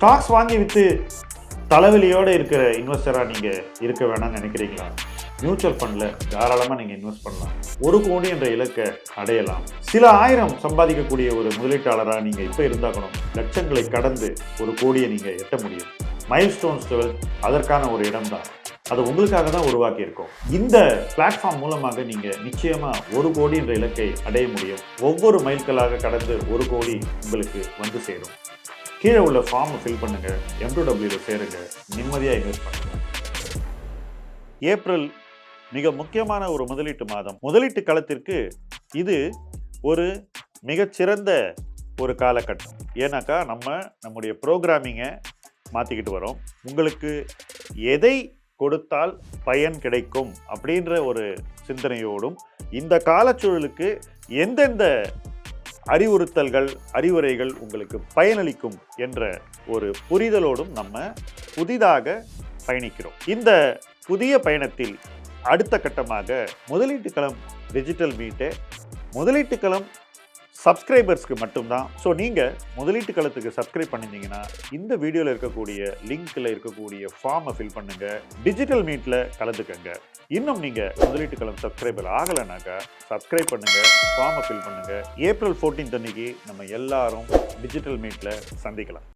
Stocks வாங்கி விற்று தலைவலியோடு இருக்கிற இன்வெஸ்டராக நீங்கள் இருக்க வேணாம்னு நினைக்கிறீங்களா? மியூச்சுவல் ஃபண்டில் தாராளமாக நீங்கள் இன்வெஸ்ட் பண்ணலாம். 1 கோடி என்ற இலக்கை அடையலாம். சில ஆயிரம் சம்பாதிக்கக்கூடிய ஒரு முதலீட்டாளராக நீங்கள் இப்போ இருந்தாக்கணும். லட்சங்களை கடந்து 1 கோடியை நீங்கள் எட்ட முடியும். மைல்ஸ்டோன்ஸ் 12 அதற்கான ஒரு இடம் தான். அது உங்களுக்காக தான் உருவாக்கி இருக்கோம். இந்த பிளாட்ஃபார்ம் மூலமாக நீங்கள் நிச்சயமாக 1 கோடி என்ற இலக்கை அடைய முடியும். ஒவ்வொரு மைல்களாக கடந்து 1 கோடி உங்களுக்கு வந்து சேரும். கீழே உள்ள ஃபார்மை ஃபில் பண்ணுங்க, M2W சேருங்க, நிம்மதியாக இன்வெஸ்ட் பண்ணுங்க. ஏப்ரல் மிக முக்கியமான ஒரு முதலீட்டு மாதம். முதலீட்டு களத்திற்கு இது ஒரு மிகச்சிறந்த ஒரு காலகட்டம். ஏன்னாக்கா நம்முடைய ப்ரோக்ராமிங்கை மாற்றிக்கிட்டு வரோம். உங்களுக்கு எதை கொடுத்தால் பயன் கிடைக்கும் அப்படின்ற ஒரு சிந்தனையோடும் இந்த காலச்சூழலுக்கு எந்தெந்த அறிவுறுத்தல்கள் அறிவுரைகள் உங்களுக்கு பயனளிக்கும் என்ற ஒரு புரிதலோடும் நம்ம புதிதாக பயணிக்கிறோம். இந்த புதிய பயணத்தில் அடுத்த கட்டமாக முதலீட்டு களம் டிஜிட்டல் மீட்டு முதலீட்டு களம் சப்ஸ்கிரைபர்ஸ்க்கு மட்டும்தான். ஸோ நீங்கள் முதலீட்டு களத்துக்கு சப்ஸ்கிரைப் பண்ணியிருந்தீங்கன்னா இந்த வீடியோவில் இருக்கக்கூடிய லிங்க்கில் இருக்கக்கூடிய ஃபார்மை ஃபில் பண்ணுங்கள், டிஜிட்டல் மீட்டில் கலந்துக்கங்க. இன்னும் நீங்கள் முதலீட்டு களம் சப்ஸ்கிரைபர் ஆகலைனாக்கா சப்ஸ்கிரைப் பண்ணுங்கள், ஃபார்மை ஃபில் பண்ணுங்கள். ஏப்ரல் 14 அன்னைக்கு நம்ம எல்லாரும் டிஜிட்டல் மீட்டில் சந்திக்கலாம்.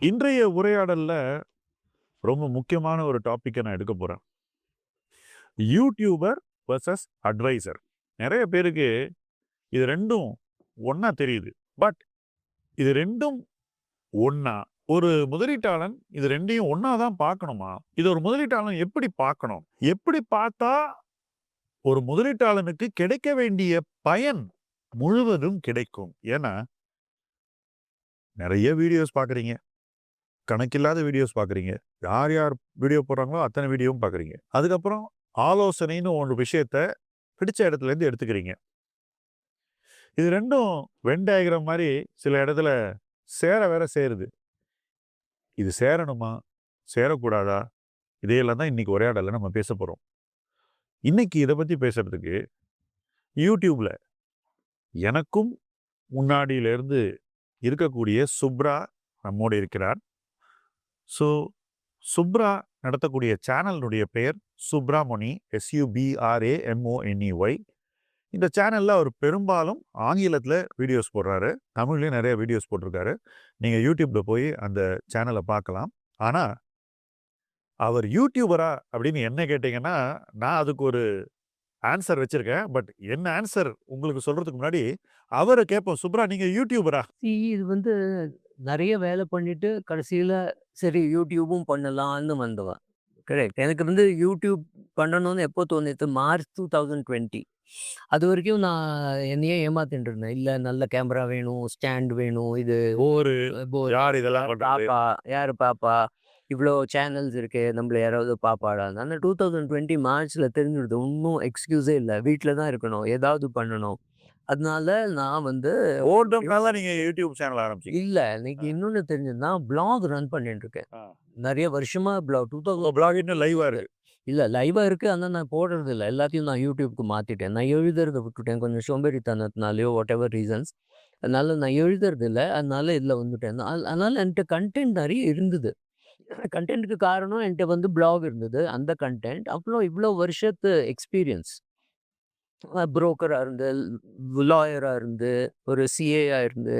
இன்றைய உரையாடலில் ரொம்ப முக்கியமான ஒரு டாப்பிக்கை நான் எடுக்க போகிறேன். YouTuber versus advisor. நிறைய பேருக்கு இது ரெண்டும் ஒன்றா தெரியுது. பட் இது ரெண்டும் ஒன்றா? ஒரு முதலீட்டாளன் இது ரெண்டையும் ஒன்றா தான் பார்க்கணுமா? இது ஒரு முதலீட்டாளன் எப்படி பார்க்கணும்? எப்படி பார்த்தா ஒரு முதலீட்டாளனுக்கு கிடைக்க வேண்டிய பயன் முழுவதும் கிடைக்கும்? ஏன்னா நிறைய வீடியோஸ் பார்க்குறீங்க, கணக்கில்லாத வீடியோஸ் பார்க்குறீங்க, யார் யார் வீடியோ போடுறாங்களோ அத்தனை வீடியோவும் பார்க்குறீங்க. அதுக்கப்புறம் ஆலோசனைன்னு ஒரு விஷயத்த பிடிச்ச இடத்துலேருந்து எடுத்துக்கிறீங்க. இது ரெண்டும் வென் டயக்ராம் மாதிரி சில இடத்துல வேற சேருது. இது சேரணுமா சேரக்கூடாதா? இதையெல்லாம் தான் இன்னைக்கு உரையாடல நம்ம பேச போகிறோம். இன்னைக்கு இதை பற்றி பேசுறதுக்கு யூடியூப்ல எனக்கும் முன்னாடியிலேருந்து இருக்கக்கூடிய சுப்ரா நம்மோடு இருக்கிறார். ஸோ சுப்ரா நடத்தக்கூடிய சேனலுடைய பெயர் சுப்ராமணி, SUBRAMONEY. இந்த சேனலில் அவர் பெரும்பாலும் ஆங்கிலத்தில் வீடியோஸ் போடுறாரு, தமிழ்லேயும் நிறைய வீடியோஸ் போட்டிருக்காரு. நீங்கள் யூடியூப்பில் போய் அந்த சேனலை பார்க்கலாம். ஆனால் அவர் யூடியூபரா அப்படின்னு என்ன கேட்டிங்கன்னா நான் அதுக்கு ஒரு ஆன்சர் வச்சுருக்கேன். பட் என்ன ஆன்சர் உங்களுக்கு சொல்கிறதுக்கு முன்னாடி அவரை கேட்போம். சுப்ரா, நீங்கள் யூடியூபரா? இது நிறைய வேலை பண்ணிட்டு கடைசியில் சரி யூடியூபும் பண்ணலாம்னு வந்தவன். கரெக்ட். எனக்கு யூடியூப் பண்ணணும்னு எப்போ தோணித்து? மார்ச் 2020. அது வரைக்கும் நான் என்னையே ஏமாத்திட்டு இருந்தேன். இல்லை, நல்ல கேமரா வேணும், ஸ்டாண்ட் வேணும், இது யார் இதெல்லாம் பாப்பா, யார் பாப்பா, இவ்வளோ சேனல்ஸ் இருக்கு, நம்மள யாராவது பாப்பாடா? ஆனால் 2020 மார்ச்சில் தெரிஞ்சிடுது ஒன்றும் எக்ஸ்கியூஸே இல்லை, வீட்டில் தான் இருக்கணும், ஏதாவது பண்ணணும். அதனால நான் நீங்கள் யூடியூப் சேனல் ஆரம்பிச்சீங்க? இல்லை, இன்னைக்கு இன்னொன்று தெரிஞ்சதுன்னா பிளாக் ரன் பண்ணிட்டு இருக்கேன். நிறைய வருஷமா பிளாக் 2000 பிளாக் இன்னும் லைவாக இருக்கு? இல்லை, லைவாக இருக்குது. ஆனால் நான் போடுறது இல்லை. எல்லாத்தையும் நான் யூடியூப்க்கு மாற்றிட்டேன். நான் எழுதுறதை விட்டுட்டேன், கொஞ்சம் சோம்பேறித்தனத்தினாலையோ வாட் எவர் ரீசன்ஸ். அதனால நான் எழுதுறது இல்லை. அதனால இதில் வந்துட்டேன். அதனால என்கிட்ட கண்டென்ட் நிறைய இருந்தது. கண்டென்ட்டுக்கு காரணம் என்கிட்ட பிளாக் இருந்தது, அந்த கண்டென்ட். அப்புறம் இவ்வளோ வருஷத்து எக்ஸ்பீரியன்ஸ், புரோக்கராக இருந்து, லாயராக இருந்து, ஒரு சிஏயாக இருந்து,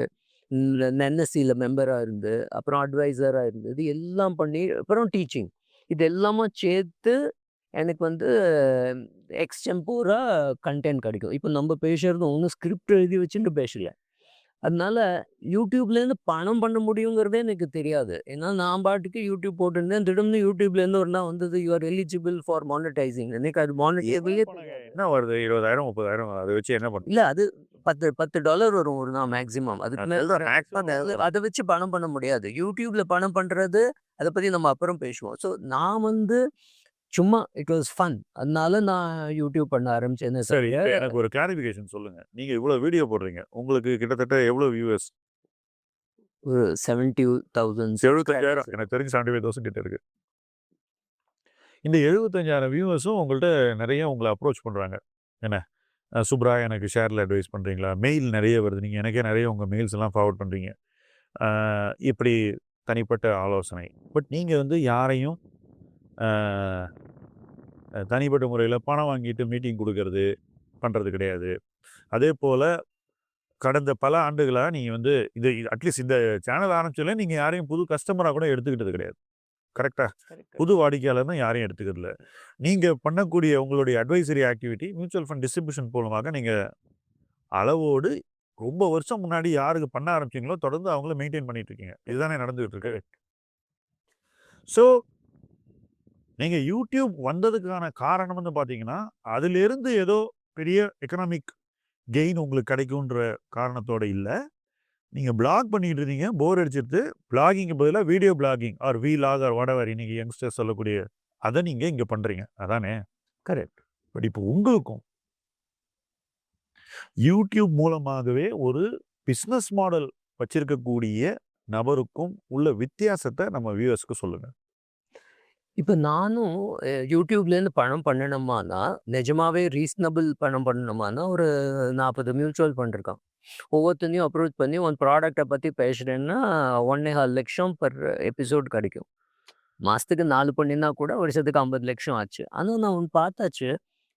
என்எஸ்சியில் மெம்பராக இருந்து, அப்புறம் அட்வைசராக இருந்தது, எல்லாம் பண்ணி அப்புறம் டீச்சிங், இது எல்லாமே சேர்த்து எனக்கு எக்ஸ்டெம்போராக கண்டென்ட் கிடைக்கும். இப்போ நம்ம பேசுகிறது ஒன்றும் ஸ்கிரிப்ட் எழுதி வச்சுட்டு பேசல. அதனால யூடியூப்லேருந்து பணம் பண்ண முடியுங்கிறதே எனக்கு தெரியாது. ஏன்னா நான் பாட்டுக்கு யூடியூப் போட்டிருந்தேன். திடீர்னு யூடியூப்லேருந்து ஒரு நாள் வந்தது, you are eligible for monetising. எனக்கு அது மானிட்டபிளே தெரியாது. என்ன வருது 20,000 30,000 அதை வச்சு என்ன இல்ல அது $10 வரும் ஒரு நாள் மேக்ஸிமம். அதுக்கு மேல அத வச்சு பணம் பண்ண முடியாது. யூடியூப்ல பணம் பண்றது, அத பத்தி நம்ம அப்புறம் பேசுவோம். ஸோ நான் வந்து சும்மா இட் வாஸ் ஃபன். அதனால நான் யூடியூப் பண்ண ஆரம்பிச்சேனே சரி, தவிர இப்ப எனக்கு ஒரு கிளாரிஃபிகேஷன் சொல்லுங்க. நீங்க இவ்வளவு வீடியோ போடுறீங்க. உங்களுக்கு கிட்டத்தட்ட எவ்வளவு வியூவர்ஸ்? ஒரு 70,000 75,000. எனக்கு தெரிஞ்சு 75,000 கிட்ட இருக்கு. இந்த 75,000 வியூவர்ஸும் உங்கள்ட்ட நிறைய உங்கள அப்ரோச் பண்றாங்க. என்ன? சுப்ரா எனக்கு ஷேர்ல அட்வைஸ் பண்றீங்களா? மெயில் நிறைய வருது. நீங்க எனக்கே நிறைய உங்க மெயில்ஸ் எல்லாம் ஃபார்வர்ட் பண்றீங்க. அ இப்படி தனிப்பட்ட ஆலோசனை. பட் நீங்க வந்து யாரையும் அ தனிப்பட்ட முறையில பணம் வாங்கிட்டு மீட்டிங் குடுக்கறது, பண்றது கிடையாது. அதேபோல கடந்த பல ஆண்டுகளா நீங்க வந்து இது அட்லீஸ்ட் இந்த சேனல் ஆரம்பிச்சதுல நீங்க யாரையும் புது கஸ்டமரா கூட எடுத்துக்கிட்டது கிடையாது. கரெக்ட்டா? புது வாடிக்கையாளர்னு யாரையும் எடுத்துக்கிறதில்ல. நீங்க பண்ணக்கூடிய உங்களுடைய advisory activity mutual fund distribution மூலமாக நீங்க அளவோடு ரொம்ப வருஷம் முன்னாடி யாருக்கு பண்ண ஆரம்பிச்சீங்களோ, தொடர்ந்து அவங்கள மெயின்டெயின் பண்ணிட்டு இருக்கீங்க. இதுதானே நடந்துகிட்டு இருக்கு. ஸோ நீங்க யூடியூப் வந்ததுக்கான காரணம் வந்து பார்த்தீங்கன்னா, அதிலிருந்து ஏதோ பெரிய எக்கனாமிக் கெயின் உங்களுக்கு கிடைக்குன்ற காரணத்தோட இல்ல. நீங்க பிளாக் பண்ணிட்டு இருந்தீங்க. போர் அடிச்சிருது. பிளாகிங்க்கு பதிலா video blogging or vlog or whatever இன்னைக்கு யங்ஸ்டர்ஸ் சொல்லக்கூடிய அத நீங்க இங்க பண்றீங்க. அதானே? கரெக்ட். பட் இப்போ உங்களுக்கும் யூடியூப் மூலமாகவே ஒரு பிசினஸ் மாடல் வச்சிருக்கக்கூடிய நபருக்கும் உள்ள வித்தியாசத்த நம்ம வியூவர்ஸ்க்கு சொல்லுங்க. இப்ப நானும் யூடியூப்லேருந்து பணம் பண்ணணுமானா, நிஜமாவே ரீசனபிள் பணம் பண்ணணுமானா, ஒரு 40 மியூச்சுவல் ஃபண்ட் இருக்காம். ஒவ்வொருத்தனையும் அப்ரோச் பண்ணி உன் ப்ராடக்ட்ட பத்தி பேசுறேன்னா, 1,4 லட்சம் பெர் எபிசோட் கிடைக்கும். மாசத்துக்கு 4 பண்ணினா கூட வருஷத்துக்கு 50 லட்சம் ஆச்சு. ஆனா நான் ஒண்ணு பார்த்தாச்சு.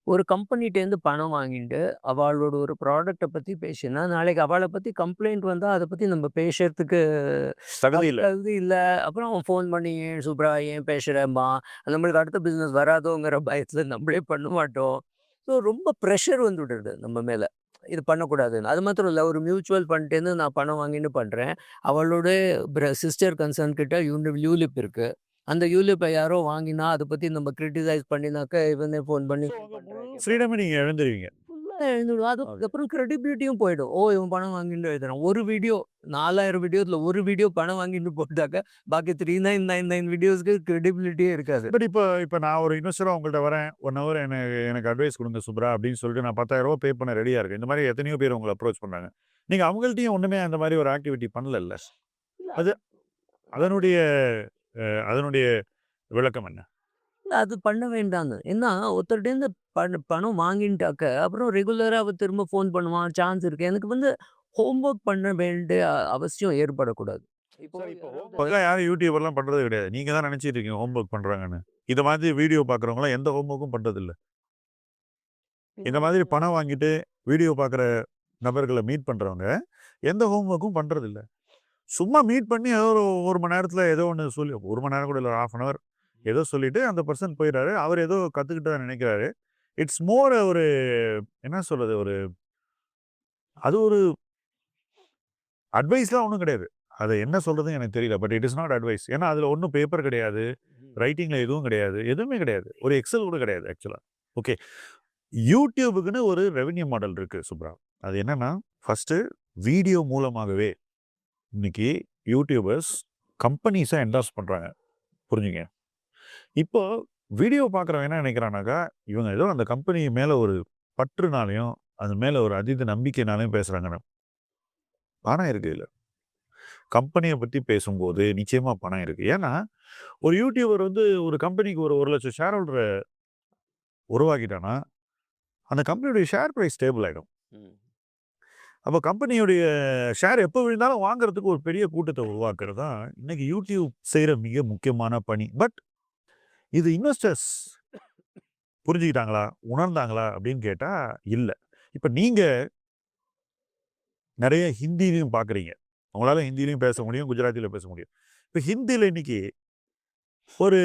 ஒரு கம்பெனிட்டேருந்து பணம் வாங்கிட்டு, அவளோட ஒரு ப்ராடக்ட்ட பத்தி பேசினா, நாளைக்கு அவள பத்தி கம்ப்ளைண்ட் வந்தா, அத பத்தி நம்ம பேசுறதுக்கு தகுதி இல்ல. தகுதி இல்ல. அப்புறம் அவன் ஃபோன் பண்ணி, "ஏன் சூப்பரா ஏன் பேசுறம்மா?" நம்மளுக்கு அடுத்த பிசினஸ் வராதோங்கிற பயத்துல நம்மளே பண்ண மாட்டோம். ஸோ ரொம்ப ப்ரெஷர் வந்துடுது நம்ம மேல. இது பண்ணக்கூடாதுன்னு. அது மாத்திரம் இல்ல, ஒரு மியூச்சுவல் ஃபண்ட்லேருந்து நான் பணம் வாங்கின்னு பண்றேன். அவளோட சிஸ்டர் கன்சர்ன் கிட்ட யூலிப் இருக்கு. அந்த யூலிப்ப யாரோ வாங்கினா, அத பத்தி நம்ம கிரிட்டிசைஸ் பண்ணினாக்க, இவனே ஃபோன் பண்ணி ஃப்ரீடமே நீங்க இழந்துருவீங்க. ஃபுல்லா எழுந்துடும். அதுக்கப்புறம் கிரெடிபிலிட்டியும் போயிடும். ஓ! இவன் பணம் வாங்கிட்டு எழுதுறான். ஒரு வீடியோ 4,000 வீடியோஸ்ல ஒரு வீடியோ பணம் வாங்கிட்டு போட்டாக்க, பாக்கி 3999 வீடியோஸ்க்கு கிரெடிபிலிட்டியே இருக்காது. பட் இப்ப நான் ஒரு இன்வெஸ்டரா உங்கள்ட்ட வரேன். 1 ஹவர் எனக்கு அட்வைஸ் குடுங்க சுப்ரா அப்படின்னு சொல்லிட்டு நான் ரூ. 10,000 பே பண்ண ரெடியா இருக்கேன். இந்த மாரி எத்தனையோ பேர் உங்கள அப்ரோச் பண்றாங்க. நீங்க அவங்கள்ட்டயும் ஒண்ணுமே அந்த மாரி ஒரு ஆக்டிவிட்டி பண்ணலல்ல. அது அதனுடைய அதனுடைய விளக்கம் என்ன? இல்ல அது பண்ண வேண்டான்னு. ஏன்னா ஒருத்தர்ட்டேருந்து பணம் வாங்கிட்டாக்க, அப்புறம் ரெகுலரா அவ திரும்ப ஃபோன் பண்ணுவான். சான்ஸ் இருக்கு. எனக்கு வந்து ஹோம் ஒர்க் பண்ண வேண்டிய அவசியம் ஏற்படக்கூடாது. இப்போ சார் இப்போ யாராவது இப்போலாம் யாரும் யூடியூபர்லாம் பண்றது கிடையாது. நீங்க தான் நினைச்சிட்டு இருக்கீங்க ஹோம் ஒர்க் பண்றாங்கன்னு. இந்த மாதிரி வீடியோ பார்க்குறவங்கலாம் எந்த ஹோம் ஒர்க்கும் பண்றதில்ல. இந்த மாதிரி பணம் வாங்கிட்டு வீடியோ பார்க்குற நபர்கள மீட் பண்றவங்க, எந்த ஹோம் ஒர்க்கும் பண்றதில்ல. சும்மா மீட் பண்ணி ஏதோ ஒரு 1 மணி நேரத்தில ஏதோ ஒண்ணு சொல்லி 1 மணி நேரம் கூட இல்ல. 1/2 அன் ஹவர் ஏதோ சொல்லிட்டு அந்த பெர்சன் போயிறாரு. அவர் ஏதோ கத்துக்கிட்டதா நினைக்கிறாரு. இட்ஸ் மோர் ஒரு என்ன சொல்றது? அது ஒரு அட்வைஸ்லாம் ஒண்ணும் கிடையாது. அத என்ன சொல்றதுன்னு எனக்கு தெரியல. But it is not advice. ஏன்னா அதில ஒண்ணும் பேப்பர் கிடையாது. ரைட்டிங்ல எதுவும் கிடையாது. எதுவுமே கிடையாது. ஒரு எக்ஸல் கூட கிடையாது ஆக்சுவலா. ஓகே. யூடியூபுக்குன்னு ஒரு ரெவென்யூ மாடல் இருக்கு சுப்ரா. அது என்னன்னா, ஃபர்ஸ்ட்டு வீடியோ மூலமாகவே இன்னைக்கு யூடியூபர்ஸ் கம்பெனிஸ என்டார்ஸ் பண்றாங்க. புரிஞ்சுங்க. இப்போ வீடியோ பார்க்குறவன் என்ன நினைக்கிறானாக்கா, இவங்க ஏதோ அந்த கம்பெனி மேல ஒரு பற்றுனாலயும், அது மேல ஒரு அதீத நம்பிக்கையினாலயும் பேசுறாங்கன்னு. பணம் இருக்கு இதுல. கம்பெனிய பத்தி பேசும்போது நிச்சயமா பணம் இருக்கு. ஏன்னா, ஒரு யூடியூபர் வந்து ஒரு கம்பெனிக்கு ஒரு 1,00,000 ஷேர் ஹோல்டர உருவாக்கிட்டான்னா, அந்த கம்பெனியுடைய ஷேர் பிரைஸ் ஸ்டேபிள் ஆயிடும். அப்ப கம்பெனியுடைய ஷேர் எப்ப விழுந்தாலும் வாங்குறதுக்கு ஒரு பெரிய கூட்டத்த உருவாக்குறது தான் இன்னைக்கு யூடியூப் செய்ற மிக முக்கியமான பணி. பட் இது இன்வெஸ்டர்ஸ் புரிஞ்சுக்கிட்டாங்களா? உணர்ந்தாங்களா? அப்படின்னு கேட்டா இல்ல. இப்ப நீங்க நெறைய ஹிந்திலயும் பார்க்குறீங்க. உங்களால ஹிந்திலயும் பேச முடியும், குஜராத்தில பேச முடியும். இப்ப ஹிந்தில இன்னைக்கு ஒரு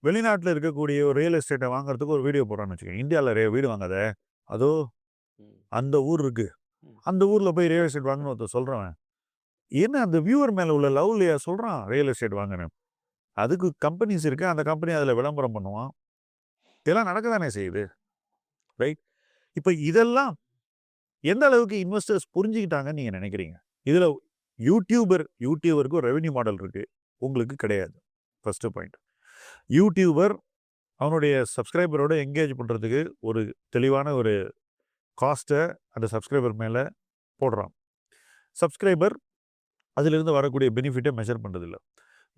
வெளிநாட்டுல இருக்கக்கூடிய ஒரு ரியல் எஸ்டேட்ட வாங்குறதுக்கு ஒரு வீடியோ போடுறான்னு வச்சுக்கோங்க. இந்தியால வீடு வாங்காத. அதோ அந்த ஊர் இருக்கு. அந்த ஊர்ல போய் ரியல் எஸ்டேட் வாங்கணும் ஒருத்தர் சொல்றவன் என்ன அந்த வியூவர் மேல உள்ள லவ்லையா சொல்றான் ரியல் எஸ்டேட் வாங்கணும். அதுக்கு கம்பெனிஸ் இருக்கு, அந்த கம்பெனி அதுல விளம்பரம் பண்ணுவான். இதெல்லாம் நடக்க தானே செய்யுது, ரைட்? இப்ப இதெல்லாம் எந்த அளவுக்கு இன்வெஸ்டர்ஸ் புரிஞ்சுக்கிட்டாங்கன்னு நீங்க நினைக்கிறீங்க? இதுல யூடியூபருக்கு ஒரு ரெவென்யூ மாடல் இருக்கு, உங்களுக்கு கிடையாது. First point. யூடியூபர் அவனுடைய சப்ஸ்கிரைபரோட என்கேஜ் பண்றதுக்கு ஒரு தெளிவான ஒரு காஸ்ட்டை அந்த சப்ஸ்கிரைபர் மேல போடுறான். சப்ஸ்கிரைபர் அதிலிருந்து வரக்கூடிய பெனிஃபிட்டை மெஷர் பண்றதில்லை.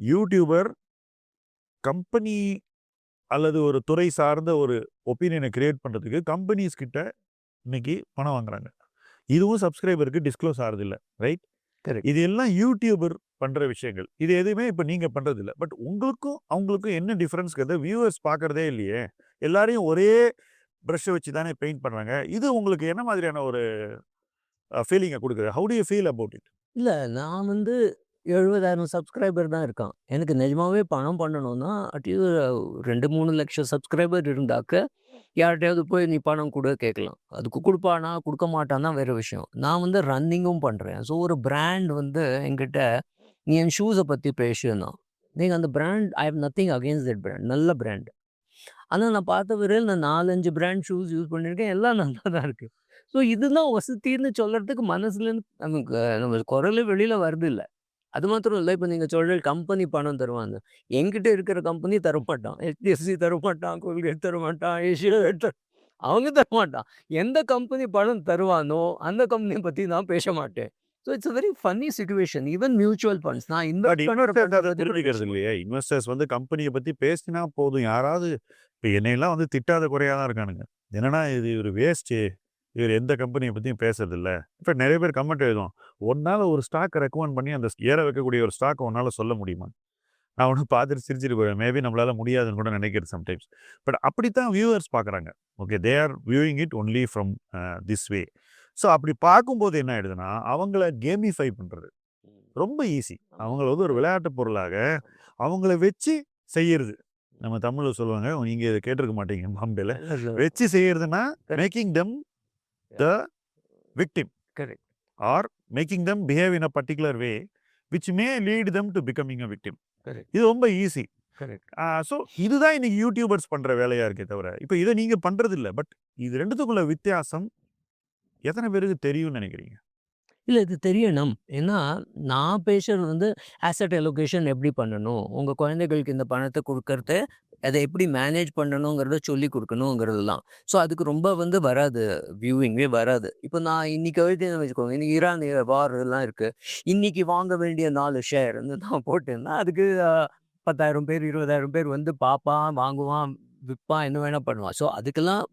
யூடியூபர் கம்பெனி அல்லது ஒரு துறை சார்ந்த ஒரு ஒப்பீனியனை கிரியேட் பண்றதுக்கு கம்பெனிஸ் கிட்ட இன்னைக்கு பணம் வாங்குறாங்க. இதுவும் சப்ஸ்கிரைபருக்கு டிஸ்க்ளோஸ் ஆகிறதில்ல, ரைட்? இது எல்லாம் யூடியூபர் பண்ற விஷயங்கள். இது எதுவுமே இப்ப நீங்க பண்றது இல்லை. பட் உங்களுக்கும் அவங்களுக்கும் என்ன டிஃபரன்ஸ்ங்கிறத வியூவர்ஸ் பார்க்கறதே இல்லையே. எல்லாரையும் ஒரே ப்ரஷ் வச்சு தானே பெயிண்ட் பண்றாங்க. இது உங்களுக்கு என்ன மாதிரியான ஒரு ஃபீலிங்கை கொடுக்குது? How to you feel about it? இல்ல நான் வந்து 70,000 சப்ஸ்கிரைபர் தான் இருக்கான். எனக்கு நிஜமாவே பணம் பண்ணணும்னா அட்லீஸ்ட் 2, 3 லட்சம் சப்ஸ்கிரைபர் இருந்தாக்க யார்கிட்டயாவது போய் நீ பணம் கொடு கேட்கலாம். அதுக்கு கொடுப்பானா கொடுக்க மாட்டான்னா வேற விஷயம். நான் வந்து ரன்னிங்கும் பண்றேன். ஸோ ஒரு பிராண்ட் வந்து என்கிட்ட நீ என் ஷூஸை பற்றி பேசுனா நீங்கள் அந்த brand I have nothing against that brand, நல்ல பிராண்ட். ஆனால் நான் பார்த்த வரையில் நான் 4-5 பிராண்ட் ஷூஸ் யூஸ் பண்ணியிருக்கேன், எல்லாம் நல்லா தான் இருக்குது. ஸோ இதுதான் வசதின்னு சொல்கிறதுக்கு மனசுலேருந்து நமக்கு நம்ம குரலே வெளியில் வருது இல்லை. அது மாத்திரம் இல்லை, இப்போ நீங்கள் சொல்கிற கம்பெனி பணம் தருவாங்க. என்கிட்ட இருக்கிற கம்பெனி தரமாட்டான், HDFC தரமாட்டான், கோல்கேட் தரமாட்டான், ஏஷியா அவங்க தரமாட்டான். எந்த கம்பெனி பணம் தருவானோ அந்த கம்பெனியை பற்றி நான் பேச மாட்டேன். So it's a very funny situation. Even mutual funds நான் தெரிஞ்சுக்கிறது இல்லையா? இன்வெஸ்டர்ஸ் வந்து கம்பெனியை பத்தி பேசினா போதும். யாராவது இப்போ என்னையெல்லாம் வந்து திட்டாத குறையாக தான் இருக்கானுங்க. என்னன்னா இது ஒரு வேஸ்ட்டு, இவர் எந்த கம்பெனியை பற்றியும் பேசுறதில்ல. இப்போ நிறைய பேர் கமெண்ட் எழுதும், ஒன்னால் ஒரு ஸ்டாக்கை ரெக்கமெண்ட் பண்ணி அந்த ஏற வைக்கக்கூடிய ஒரு ஸ்டாக்கை ஒன்னால் சொல்ல முடியுமா? நான் ஒன்று பார்த்துட்டு சிரிச்சிட்டு போயிடுவேன். மேபி நம்மளால முடியாதுன்னு கூட நினைக்கிறது சம்டைம்ஸ். பட் அப்படித்தான் வியூவர்ஸ் பார்க்குறாங்க. Okay, they are viewing it only from this way. So அப்படி பார்க்கும்போது என்ன ஆயிடுதுன்னா அவங்கள கேமிஃபை பண்ணுறது ரொம்ப ஈஸி. அவங்கள வந்து ஒரு விளையாட்டு பொருளாக அவங்கள வச்சு செய்யறது. நம்ம தமிழில் சொல்லுவாங்க, நீங்கள் இதை கேட்டிருக்க மாட்டீங்க பாம்பேல, வச்சு செய்யறதுன்னா making them the victim or making them behave in a particular way which may lead them to becoming a victim. இது ரொம்ப ஈஸி. ஸோ இதுதான் இன்னைக்கு யூடியூபர்ஸ் பண்ற வேலையா இருக்கே தவிர இப்போ இதை நீங்க பண்றது இல்லை. பட் இது ரெண்டுத்துக்குள்ள வித்தியாசம் எத்தனை பேருக்கு தெரியும்னு நினைக்கிறீங்க? இல்லை இது தெரியணும். ஏன்னா நான் பேசுறது வந்து ஆசெட் அலோகேஷன் எப்படி பண்ணணும், உங்கள் குழந்தைகளுக்கு இந்த பணத்தை கொடுக்கறது அதை எப்படி மேனேஜ் பண்ணணுங்கிறத சொல்லி கொடுக்கணுங்கிறது தான். ஸோ அதுக்கு ரொம்ப வந்து வராது, வியூவிங்கே வராது. இப்போ நான் இன்னைக்கு எழுதினு வச்சுக்கோங்க, இன்னைக்கு ஈரான் வார் எல்லாம் இருக்குது, இன்னைக்கு வாங்க வேண்டிய 4 ஷேர் வந்து நான் போட்டேன்னா அதுக்கு 10,000 பேர் 20,000 பேர் வந்து பார்ப்பான், வாங்குவான், விற்பான், என்ன வேணால் பண்ணுவான். ஸோ அதுக்கெல்லாம்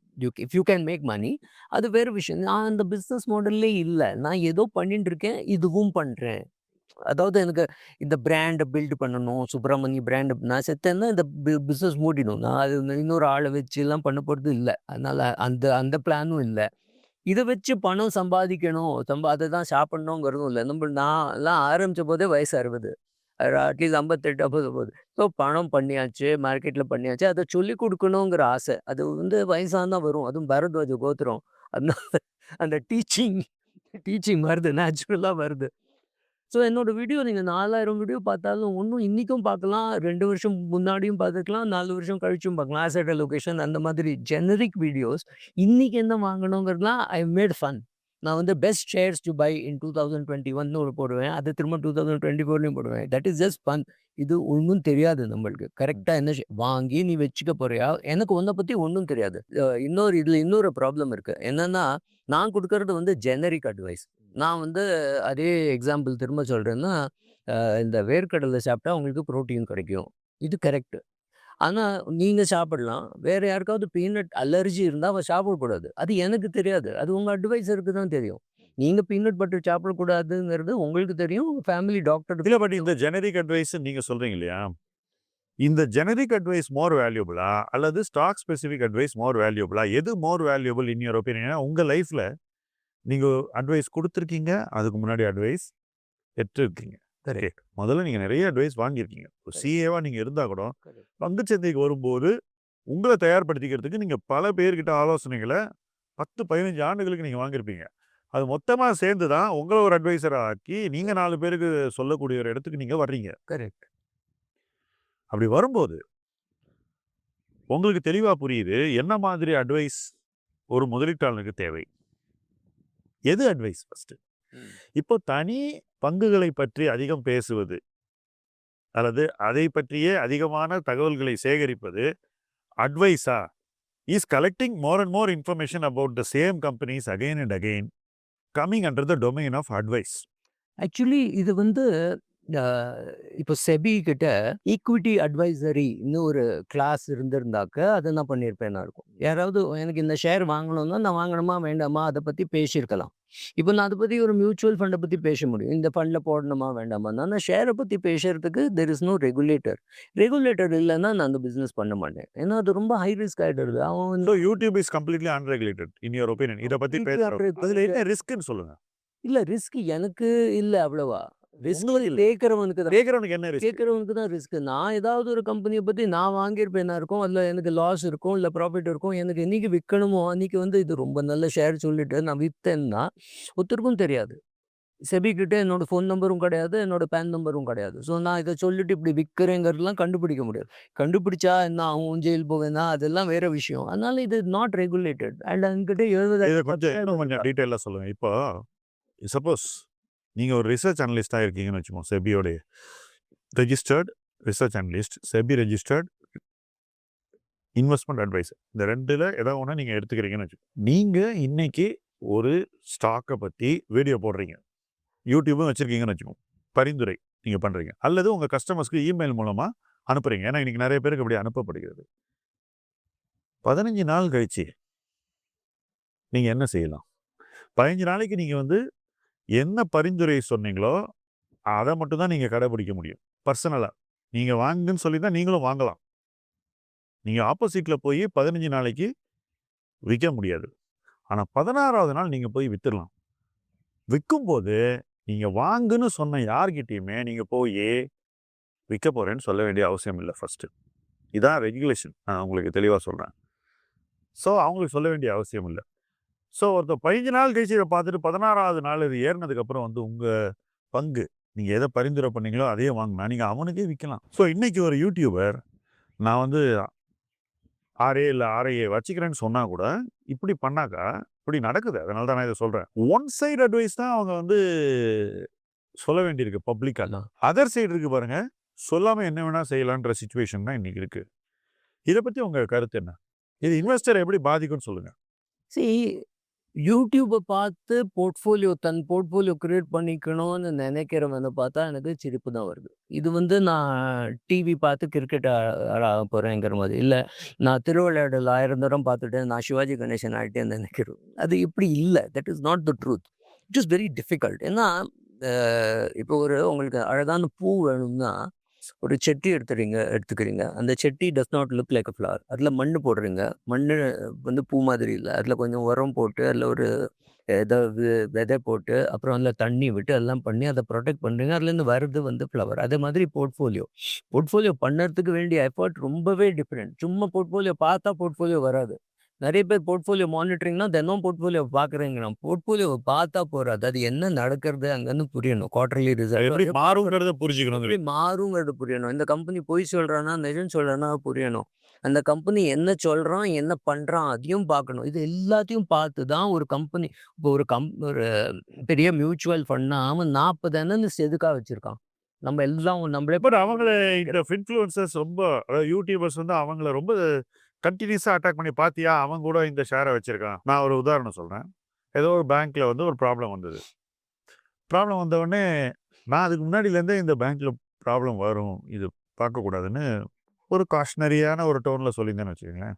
if you can make money அது வேறு விஷயம். நான் அந்த பிஸ்னஸ் மாடல்லே இல்லை. நான் ஏதோ பண்ணிட்டு இருக்கேன், இதுவும் பண்ணுறேன். அதாவது எனக்கு இந்த பிராண்டை பில்டு பண்ணணும், சுப்பிரமணிய பிராண்ட். நான் செத்தேன்னா இந்த பிஸ்னஸ் மூடிடும். நான் அது இன்னொரு ஆளை வச்சு எல்லாம் பண்ண போகிறது இல்லை. அதனால் அந்த அந்த பிளானும் இல்லை. இதை வச்சு பணம் சம்பாதிக்கணும், அதை தான் சாப்பிட்ணுங்கிறதும் இல்லை. நான் எல்லாம் ஆரம்பித்த போதே வயசு 60, அட்லீஸ்ட் 58, 59. ஸோ பணம் பண்ணியாச்சு, மார்க்கெட்டில் பண்ணியாச்சு, அதை சொல்லிக் கொடுக்கணுங்கிற ஆசை அது வந்து வயசானா வரும். அதுவும் பரத்வாஜ கோத்திரம், அதனால அந்த டீச்சிங் வருது, நேச்சுரலாக வருது. ஸோ என்னோடய வீடியோ நீங்கள் 4000 வீடியோ பார்த்தாலும் ஒன்றும் இன்றைக்கும் பார்க்கலாம், 2 வருஷம் முன்னாடியும் பார்த்துக்கலாம், 4 வருஷம் கழிச்சும் பார்க்கலாம். ஆசெட் அலோகேஷன் அந்த மாதிரி ஜெனரிக் வீடியோஸ். இன்றைக்கி என்ன வாங்கணுங்கிறதுலாம் ஐ மேட் ஃபன். நான் வந்து best shares to buy in 2021 ஒரு போடுவேன், அது திரும்ப 2024லையும் போடுவேன். That is just fun. இது ஒன்றும் தெரியாது நம்மளுக்கு. கரெக்டாக என்ன வாங்கி நீ வச்சுக்க போறியா? எனக்கு ஒன்றை பற்றி ஒன்றும் தெரியாது. இன்னொரு ப்ராப்ளம் இருக்குது. என்னென்னா நான் கொடுக்கறது வந்து ஜெனரிக் அட்வைஸ். நான் வந்து அதே எக்ஸாம்பிள் திரும்ப சொல்கிறேன்னா, இந்த வேர்க்கடலை சாப்பிட்டா உங்களுக்கு ப்ரோட்டீன் கிடைக்கும், இது கரெக்டு. ஆனால் நீங்கள் சாப்பிடலாம், வேறு யாருக்காவது பீனட் அலர்ஜி இருந்தால் அவள் சாப்பிடக்கூடாது. அது எனக்கு தெரியாது, அது உங்கள் அட்வைசருக்கு தான் தெரியும். நீங்கள் பீனட் பட்டர் சாப்பிடக்கூடாதுங்கிறது உங்களுக்கு தெரியும், உங்கள் ஃபேமிலி டாக்டர். இல்லை, பட் இந்த ஜெனரிக் அட்வைஸ் நீங்கள் சொல்கிறீங்க இல்லையா, இந்த ஜெனரிக் அட்வைஸ் மோர் வேல்யூபிளா அல்லது ஸ்டாக் ஸ்பெசிஃபிக் அட்வைஸ் மோர் வேல்யூபிளா? எது more valuable in your opinion? உங்கள் லைஃப்பில் நீங்கள் அட்வைஸ் கொடுத்துருக்கீங்க, அதுக்கு முன்னாடி அட்வைஸ் எடுத்துருக்கீங்க. சரி, முதல்ல நீங்கள் நிறைய அட்வைஸ் வாங்கியிருக்கீங்க. ஒரு சிஏவா நீங்கள் இருந்தால் கூட பங்குச்சந்தைக்கு வரும்போது உங்களை தயார்படுத்திக்கிறதுக்கு நீங்கள் பல பேர்கிட்ட ஆலோசனைகளை 10-15 ஆண்டுகளுக்கு நீங்கள் வாங்கியிருப்பீங்க. அது மொத்தமா சேர்ந்து தான் உங்கள ஒரு அட்வைசரா ஆக்கி, நீங்க 4 பேருக்கு சொல்லக்கூடிய ஒரு இடத்துக்கு நீங்க வர்றீங்க. கரெக்ட். அப்படி வரும்போது, உங்களுக்கு தெளிவா புரியுது, என்ன மாதிரி அட்வைஸ் ஒரு முதலீட்டாளருக்கு தேவை? எது அட்வைஸ் ஃபர்ஸ்ட்டு? இப்போ தனி பங்குகளை பற்றி அதிகம் பேசுவது, அல்லது அதை பற்றியே அதிகமான தகவல்களை சேகரிப்பது அட்வைஸா? Is collecting more and more information about the same companies again and again coming under the domain of advice. Actually இது வந்து அ இப்போ செபி கிட்ட ஈக்விட்டி அட்வைசரின்னு ஒரு கிளாஸ் இருந்திருந்தாக்க, அத நான் பண்ணியிருப்பேனா இருக்கும். யாராவது எனக்கு இந்த ஷேர் வாங்கணும்னா, நான் வாங்கணுமா வேண்டாமா அத பத்தி பேசியிருக்கலாம். இப்போ நான் அத பத்தி ஒரு மியூச்சுவல் ஃபண்ட பத்தி பேச முடியும். இந்த ஃபண்ட்ல போடணுமா வேண்டாமான்னா, நான் ஷேர பத்தி பேசுறதுக்கு there is no regulator. Regulator இல்லன்னா நான் அந்த பிசினஸ் பண்ண மாட்டேன். ஏன்னா அது ரொம்ப ஹை ரிஸ்க் ஆயிடுது. அவன் வந்து so YouTube is completely unregulated in your opinion. இத பத்தி அதுல என்ன ரிஸ்க்ன்னு சொல்லுங்க. இல்ல ரிஸ்க் எனக்கு இல்ல அவ்வளவா. ரிஸ்க் உங்களுக்கு இல்ல. கேட்கிறவனுக்கு தான். கேட்கறவனுக்கு என்ன ரிஸ்க்? கேட்கிறவனுக்கு தான் ரிஸ்க். நான் ஏதாவது ஒரு கம்பெனிய பத்தி நான் வாங்கியிருப்பேனா இருக்கும். அதுல எனக்கு லாஸ் இருக்கும், இல்ல ப்ராஃபிட் இருக்கும். எனக்கு என்னைக்கு விக்கணுமோ அன்னைக்கு வந்து இது ரொம்ப நல்ல ஷேர் சொல்லிட்டு நான் வித்தேன்னா, ஒருத்தருக்கும் தெரியாது. செபி கிட்ட என்னோட ஃபோன் நம்பரும் கிடையாது, என்னோட பான் நம்பரும் கிடையாது. ஸோ நான் இத சொல்லிட்டு இப்படி விக்கிறேங்கிறதெல்லாம் கண்டுபிடிக்க முடியாது. கண்டுபிடிச்சா என்ன ஆகும்? ஜெயில் போவேனா? அதெல்லாம் வேற விஷயம். அதனால இது நாட் ரெகுலேட்டட். அண்ட் என்கிட்ட இத 70,000 கொஞ்சம் இன்னும் கொஞ்சம் டீட்டெயிலா சொல்லுங்க. இப்போ சப்போஸ் நீங்க ஒரு ரிசர்ச் அனலிஸ்ட்டா இருக்கீங்கன்னு வச்சுப்போம். செபியோடைய registered research analyst, SEBI registered investment advisor. இந்த 2ல ஏதாவது ஒண்ண நீங்க எடுத்துக்கிறீங்கன்னு வச்சுக்கோங்க. நீங்க இன்னைக்கு ஒரு ஸ்டாக்க பத்தி வீடியோ போடுறீங்க. யூடியூபும் வச்சிருக்கீங்கன்னு வச்சுக்கோங்க. பரிந்துரை நீங்க பண்றீங்க. அல்லது உங்க கஸ்டமர்ஸ்க்கு இமெயில் மூலமா அனுப்புறீங்க. ஏன்னா இன்னைக்கு நிறைய பேருக்கு அப்படி அனுப்பப்படுகிறது. 15 நாள் கழிச்சு நீங்க என்ன செய்யலாம்? 15 நாளைக்கு நீங்க வந்து என்ன பரிந்துரை சொன்னீங்களோ, அத மட்டும் தான் நீங்க கடைபிடிக்க முடியும். பர்சனலா. நீங்க வாங்குங்கன்னு சொல்லி தான் நீங்களும் வாங்கலாம். நீங்க ஆப்போசிட்ல போய் 15 நாளைக்கு விக்க முடியாது. ஆனா 16வது நாள் நீங்க போய் வித்துடலாம். விக்கும்போது நீங்க வாங்குன்னு சொன்ன யார்கிட்டயுமே நீங்க போயி விக்க போறேன்னு சொல்ல வேண்டிய அவசியம் இல்ல ஃபர்ஸ்ட்டு. இதான் ரெகுலேஷன். நான் உங்களுக்கு தெளிவா சொல்றேன். ஸோ அவங்களுக்கு சொல்ல வேண்டிய அவசியம் இல்ல. ஸோ ஒருத்தன் 15 நாள் கழிச்சு இத பார்த்துட்டு 16வது நாள் இது ஏறுனதுக்கப்புறம் வந்து உங்க பங்கு, நீங்க எத பரிந்துரை பண்ணீங்களோ அதையே வாங்குனா, நீங்க அவனுக்கே விக்கலாம். ஸோ இன்னைக்கு ஒரு யூடியூபர் நான் வந்து RA இல்ல RIA வச்சுக்கிறேன்னு சொன்னா கூட, இப்படி பண்ணாக்கா, இப்படி நடக்குது. அதனால தான் நான் இத சொல்றேன். ஒன் சைடு அட்வைஸ் தான் அவங்க வந்து சொல்ல வேண்டியிருக்கு பப்ளிக்கா. அதான். அதர் சைடு இருக்கு பாருங்க, சொல்லாம என்ன வேணா செய்யலான்ற சிச்சுவேஷன் தான் இன்னைக்கு இருக்கு. இத பத்தி உங்க கருத்து என்ன? இது இன்வெஸ்டர எப்படி பாதிக்கும்னு சொல்லுங்க. சி யூடியூப பார்த்து தன் போர்ட்ஃபோலியோ கிரியேட் பண்ணிக்கணும்னு நினைக்கிறவன பார்த்தா எனக்கு சிரிப்பு தான் வருது. இது வந்து நான் டிவி பார்த்து கிரிக்கெட் ஆட போறேங்கிற மாதிரி. இல்ல நான் திருவிளையாடல் 1000 தடவ பார்த்துட்டேன். நான் சிவாஜி கணேசன் ஆயிட்டேன்னு நினைக்கிறோம். அது இப்படி இல்ல. That is not the truth. It is very difficult. ஏன்னா இப்போ உங்களுக்கு அழகான பூ வேணும்னா, ஒரு செட்டி எடுத்துக்கிறீங்க. அந்த செட்டி does not look like a flower. அதில மண்ணு போடுறீங்க. மண்ணு வந்து பூ மாதிரி இல்ல. அதில கொஞ்சம் உரம் போட்டு, அதில ஒரு ஏதாவது விதை போட்டு, அப்புறம் அதில தண்ணி விட்டு எல்லாம் பண்ணி அத புரொடெக்ட் பண்றீங்க. அதுலேருந்து வருது வந்து ஃப்ளவர். அதே மாதிரி போர்ட்ஃபோலியோ. போர்ட்ஃபோலியோ பண்ணறதுக்கு வேண்டிய எஃபோர்ட் ரொம்பவே டிஃபரெண்ட். சும்மா போர்ட்ஃபோலியோ பார்த்தா போர்ட்ஃபோலியோ வராது. நெறைய பேர் போர்ட்ஃபோலியோ மானிட்டரிங்னா தினம் போர்ட்ஃபோலியோ பார்க்குறேங்கிறான். போர்ட்ஃபோலியோவ பார்த்தா போறாது. அது என்ன நடக்கிறது அங்கன்னு புரியணும். குவார்ட்டர்லி எப்படி ரிசல்ட் மாறுங்கிறத எப்படி புரிஞ்சுக்கணும். மாறுங்கிறது புரியணும். இந்த கம்பெனி பொய் சொல்றானா, நிஜம் சொல்றானா புரியணும். அந்த கம்பெனி என்ன சொல்றான், என்ன பண்றான் அதையும் பார்க்கணும். இது எல்லாத்தையும் பார்த்து தான் ஒரு கம்பெனி இப்போ ஒரு பெரிய மியூச்சுவல் ஃபண்ட்னா அவன் 40 அனலிஸ்ட் எதுக்காக வச்சிருக்கான்? நம்ம எல்லாம் நம்மளே பட் அவங்கள இந்த இன்ஃப்ளூயன்சர்ஸ் ரொம்ப அதாவது யூடியூபர்ஸ் வந்து அவங்கள ரொம்ப கன்டினியூஸா அட்டாக் பண்ணி பாத்தியா, அவன் கூட இந்த ஷேர வச்சிருக்கான். நான் ஒரு உதாரணம் சொல்றேன். ஏதோ ஒரு பேங்க்ல வந்து ஒரு ப்ராப்ளம் வந்தது. ப்ராப்ளம் வந்த உடனே, நான் அதுக்கு முன்னாடிலேருந்தே இந்த பேங்க்ல ப்ராப்ளம் வரும். இது பார்க்கக்கூடாதுன்னு ஒரு காஷனரியான ஒரு டோன்ல சொல்லியிருந்தேன்னு வச்சுக்கங்களேன்.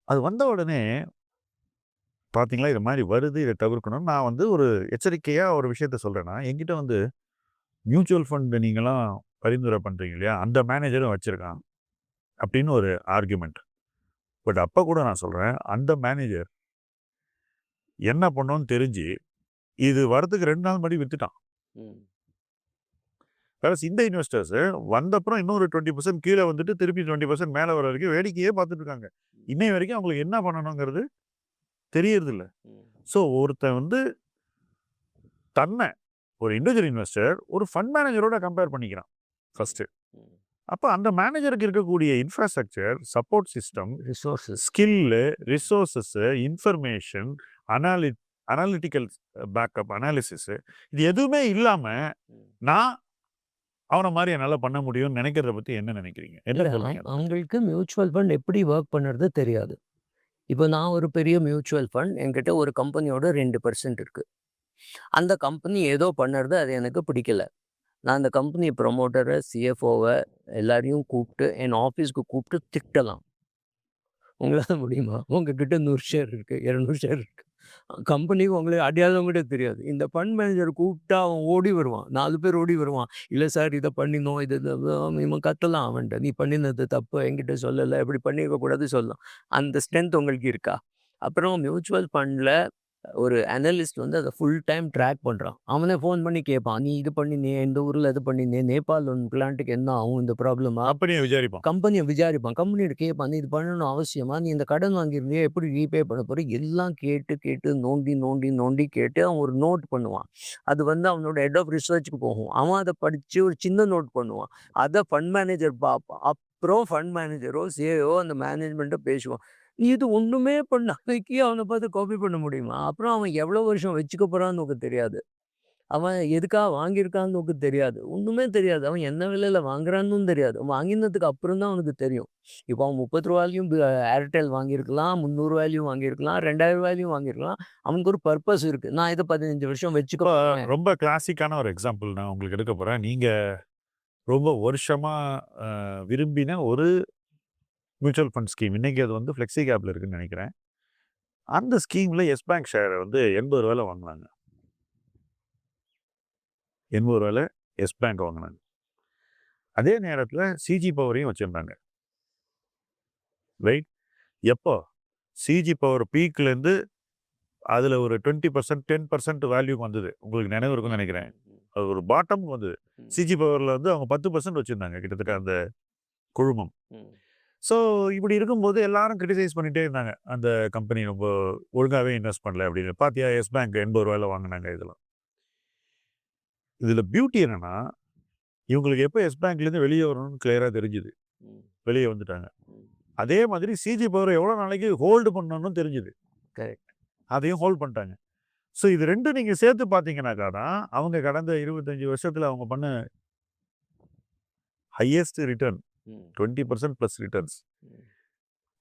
அது வந்த உடனே பார்த்தீங்களா, இது மாரி வருது. இத தவிர்க்கணும்னு நான் வந்து ஒரு எச்சரிக்கையா ஒரு விஷயத்த சொல்றேன்னா, என்கிட்ட வந்து மியூச்சுவல் ஃபண்ட் நீங்கலாம் பரிந்துரை பண்றீங்க இல்லையா? அந்த மேனேஜரும் வச்சிருக்கான். அப்படின்னு ஒரு ஆர்குமென்ட். பட் அப்ப கூட நான் சொல்றேன், அந்த மேனேஜர் என்ன பண்ணோம்னு தெரிஞ்சு, இது வரதுக்கு 2 நாள் முன்னாடி வித்துட்டான். ம். வேறஸ் இந்த இன்வெஸ்டர்ஸ் வந்தப்புறம் இன்னொரு 20% கீழ வந்துட்டு திருப்பி 20% மேல வர வரைக்கும் வேடிக்கையே பார்த்துட்டு இருக்காங்க. இன்னைய வரைக்கும் அவங்களுக்கு என்ன பண்ணணுங்கிறது தெரியறதில்ல. ம். ஸோ ஒருத்தன் வந்து தன்னை ஒரு இண்டிவிஜுவல் இன்வெஸ்டர் ஒரு ஃபண்ட் மேனேஜரோட கம்பேர் பண்ணிக்கிறான் ஃபர்ஸ்ட். அப்போ அந்த மேனேஜருக்கு இருக்கக்கூடிய infrastructure, support system, resources skill, resources, information, analytical backup, analysis, இது எதுவுமே இல்லாம நான் அவனை மாதிரி என்னால பண்ண முடியும்னு நினைக்கிறத பத்தி என்ன நினைக்கிறீங்க? என்ன இல்ல, சொல்றீங்க? அவங்களுக்கு மியூச்சுவல் ஃபண்ட் எப்படி ஒர்க் பண்ணுறது தெரியாது. இப்போ நான் ஒரு பெரிய மியூச்சுவல் ஃபண்ட், என்கிட்ட ஒரு கம்பெனியோட 2% இருக்கு. அந்த கம்பெனி ஏதோ பண்ணுறது அது எனக்கு பிடிக்கல. நான் அந்த கம்பெனி ப்ரொமோட்டரை, சிஎஃப்ஓவை எல்லாரையும் கூப்பிட்டு என் ஆஃபீஸ்க்கு கூப்பிட்டு திட்டலாம். உங்களால் முடியுமா? உங்ககிட்ட 100 ஷேர் இருக்குது, 200 ஷேர் இருக்குது. கம்பெனிக்கு உங்களை அடையாளவங்ககிட்ட தெரியாது. இந்த ஃபண்ட் மேனேஜர் கூப்பிட்டா அவன் ஓடி வருவான், 4 பேர் ஓடி வருவான். இல்லை சார் இதை பண்ணினோம், இது இவன் கத்தலாம் அவன்கிட்ட, நீ பண்ணினது தப்பு, என்கிட்ட சொல்லலை, இப்படி பண்ணியிருக்க கூடாது சொல்லலாம். அந்த ஸ்ட்ரென்த் உங்களுக்கு இருக்கா? அப்புறம் மியூச்சுவல் ஃபண்டில் ஒரு அனலிஸ்ட் வந்து அதை ஃபுல் டைம் ட்ராக் பண்ணுறான். அவனே ஃபோன் பண்ணி கேட்பான், நீ இது பண்ணினே, இந்த ஊரில் இது பண்ணினே, நேபாள் பிளான்ட்டுக்கு என்ன ஆகும் இந்த ப்ராப்ளமா? கம்பெனியை விசாரிப்பான். கம்பெனியை விசாரிப்பான். கம்பெனியோட கேட்பான், நீ இது பண்ணணும் அவசியமா, நீ இந்த கடன் வாங்கியிருந்தியே எப்படி ரீபே பண்ண போகிற, எல்லாம் கேட்டு கேட்டு நோண்டி நோண்டி நோண்டி கேட்டு அவன் ஒரு நோட் பண்ணுவான். அது வந்து அவனோட ஹெட் ஆஃப் ரிசர்ச்சுக்கு போகும். அவன் அதை படித்து ஒரு சின்ன நோட் பண்ணுவான். அதை ஃபண்ட் மேனேஜர் பார்ப்பான். அப்புறம் ஃபண்ட் மேனேஜரோ சிஏஓ அந்த மேனேஜ்மெண்ட்டை பேசுவான். நீ இது ஒன்றுமே பண்ணாதைக்கு அவனை பார்த்து காப்பி பண்ண முடியுமா? அப்புறம் அவன் எவ்வளோ வருஷம் வச்சுக்க போகிறான்னு உனக்கு தெரியாது. அவன் எதுக்காக வாங்கியிருக்கான்னு உனக்கு தெரியாது. ஒன்றுமே தெரியாது. அவன் என்ன விலையில் வாங்குறான்னு தெரியாது. வாங்கினதுக்கு அப்புறம் தான் அவனுக்கு தெரியும். இப்போ அவன் 30 ரூபாயிலையும் ஏர்டெல் வாங்கியிருக்கலாம், 300 ரூபாயிலையும் வாங்கியிருக்கலாம், 2000 ரூபாயிலையும் வாங்கியிருக்கலாம். அவனுக்கு ஒரு பர்பஸ் இருக்குது. நான் இதை 15 வருஷம் வச்சுக்க போறேன். ரொம்ப கிளாசிக்கான ஒரு எக்ஸாம்பிள் நான் உங்களுக்கு எடுக்க போறேன். நீங்க ரொம்ப வருஷமா விரும்பின ஒரு மியூச்சுவல் ஃபண்ட் ஸ்கீம், இன்னைக்கு அது வந்து ஃப்ளெக்ஸி கேப்ல இருக்குன்னு நினைக்கிறேன். அந்த ஸ்கீம்ல எஸ் பேங்க் ஷேரை வந்து 80 ரூபாயில வாங்கினாங்க. 80 ரூபாயில எஸ் பேங்க் வாங்கினாங்க. அதே நேரத்தில் சிஜி பவரையும் வச்சிருந்தாங்க. ரைட்? எப்போ சிஜி பவர் பீக்லேருந்து அதில் ஒரு 20%, 10% வேல்யூ வந்தது. உங்களுக்கு நினைவு இருக்கும்னு நினைக்கிறேன். அது ஒரு பாட்டம் வந்தது. சிஜி பவரில் வந்து அவங்க 10% வச்சுருந்தாங்க கிட்டத்தட்ட அந்த குழுமம். ஸோ இப்படி இருக்கும்போது எல்லாரும் கிரிட்டிசைஸ் பண்ணிகிட்டே இருந்தாங்க, அந்த கம்பெனி ரொம்ப ஒழுங்காகவே இன்வெஸ்ட் பண்ணல அப்படின்னு. பார்த்தியா எஸ் பேங்க் 80 ரூபாயில வாங்கினாங்க. இதில் பியூட்டி என்னென்னா, இவங்களுக்கு எப்போ எஸ் பேங்க்லேருந்து வெளியே வரணும்னு கிளியராக தெரிஞ்சுது. வெளியே வந்துட்டாங்க. அதே மாதிரி சிஜி பவர் எவ்வளோ நாளைக்கு ஹோல்டு பண்ணணும்னு தெரிஞ்சுது. கரெக்ட். அதையும் ஹோல்ட் பண்ணிட்டாங்க. ஸோ இது ரெண்டும் நீங்கள் சேர்த்து பார்த்தீங்கன்னாக்கா தான் அவங்க கடந்த 25 வருஷத்தில் அவங்க பண்ண ஹையஸ்ட் ரிட்டர்ன் 20% ப்ளஸ் ரிட்டர்ன்ஸ்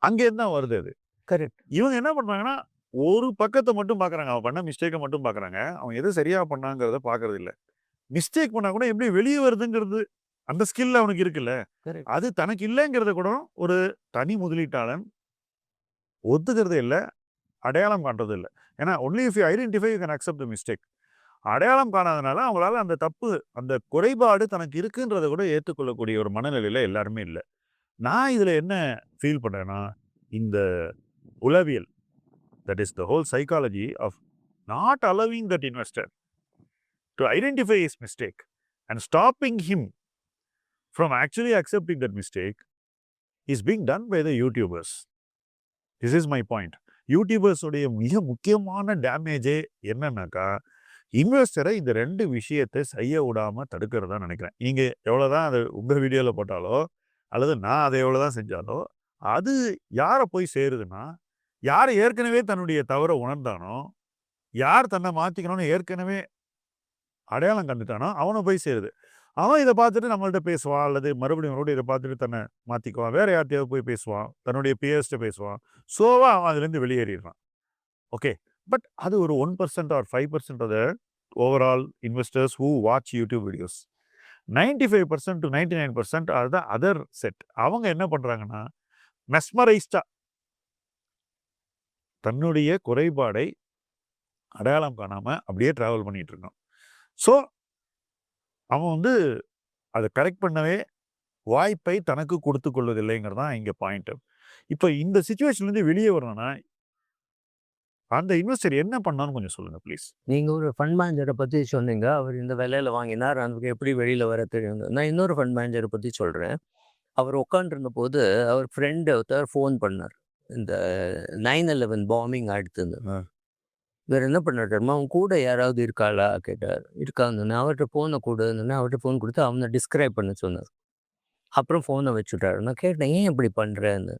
அங்கேருந்து தான் வருது. அது கரெக்ட். இவங்க என்ன பண்ணுறாங்கன்னா, ஒரு பக்கத்தை மட்டும் பார்க்குறாங்க. அவன் பண்ண மிஸ்டேக்கை மட்டும் பார்க்குறாங்க. அவன் எது சரியாக பண்ணாங்கிறத பார்க்கறது இல்லை. மிஸ்டேக் பண்ணால் கூட எப்படி வெளியே வருதுங்கிறது அந்த ஸ்கில் அவனுக்கு இருக்குல்ல, அது தனக்கு இல்லைங்கிறத கூட ஒரு தனி முதலீட்டாளன் ஒத்துக்கிறது இல்லை, அடையாளம் காண்றது இல்லை. ஏன்னா only if you identify you can accept the mistake. அடையாளம் காணாதனால அவங்களால அந்த தப்பு, அந்த குறைபாடு தனக்கு இருக்குன்றதை கூட ஏற்றுக்கொள்ளக்கூடிய ஒரு மனநிலையில் எல்லாருமே இல்லை. நான் இதில் என்ன ஃபீல் பண்ணுறேன்னா, இந்த உளவியல், that is the whole psychology of not allowing that investor to identify his mistake and stopping him from actually accepting that mistake is being done by the YouTubers. This is my point. யூடியூபர்ஸுடைய மிக முக்கியமான டேமேஜே என்னன்னாக்கா, இன்வெஸ்டரை இந்த 2 விஷயத்தை செய்ய விடாமல் தடுக்கிறதா நினைக்கிறேன். நீங்கள் எவ்வளோதான் அது உங்கள் வீடியோவில் போட்டாலோ அல்லது நான் அதை எவ்வளோதான் செஞ்சாலோ, அது யாரை போய் சேருதுன்னா, யார் ஏற்கனவே தன்னுடைய தவறை உணர்ந்தானோ, யார் தன்னை மாற்றிக்கணும்னு ஏற்கனவே அடையாளம் கண்டுட்டானோ அவனை போய் சேருது. அவன் இதை பார்த்துட்டு நம்மள்ட்ட பேசுவான், அல்லது மறுபடியும் இதை பார்த்துட்டு தன்னை மாற்றிக்குவான், வேறு யார்கிட்டயாவது போய் பேசுவான், தன்னுடைய பியர்ஸ்ட்டை பேசுவான். ஸோவாக அவன் அதுலேருந்து வெளியேறிடுறான். ஓகே, பட் அது ஒரு 1% or 5% of the overall investors who watch YouTube videos. 95% to 99% are the other set. அவங்க என்ன பண்ணுறாங்கன்னா, மெஸ்மரைஸ்டாக தன்னுடைய குறைபாடை அடையாளம் காணாமல் அப்படியே ட்ராவல் பண்ணிகிட்டு இருக்கான். ஸோ அவன் வந்து அதை கரெக்ட் பண்ணவே வாய்ப்பை தனக்கு கொடுத்து கொள்வதில்லைங்கிறது தான் இங்கே பாயிண்ட்டு. இப்போ இந்த சுச்சுவேஷன்லேருந்து வெளியே வரணும்னா அந்த இன்வெஸ்டர் என்ன பண்ணான்னு கொஞ்சம் சொல்லுங்க ப்ளீஸ். நீங்கள் ஒரு ஃபண்ட் மேனேஜரை பற்றி சொன்னீங்க, அவர் இந்த விலையில் வாங்கினார், அதுக்கு எப்படி வெளியில் வர தெரியுங்க. நான் இன்னொரு ஃபண்ட் மேனேஜரை பற்றி சொல்கிறேன். அவர் உட்காண்டிருந்த போது அவர் ஃப்ரெண்டு ஒருத்தர் ஃபோன் பண்ணார், இந்த 9/11 பாம்பிங் அடுத்தது. இவர் என்ன பண்ணாரு தெரியுமா? "உன் கூட யாராவது இருக்காளா?" கேட்டாரு. இருக்காங்கன்னு. அவர்ட்ட ஃபோன குடுன்னோனே, அவர்ட்ட ஃபோன் குடுத்து அவன டிஸ்கிரைப் பண்ண சொன்னாரு. அப்புறம் ஃபோன வச்சுட்டாரு. நான் கேட்டேன், "ஏன் இப்படி பண்றன்னு?"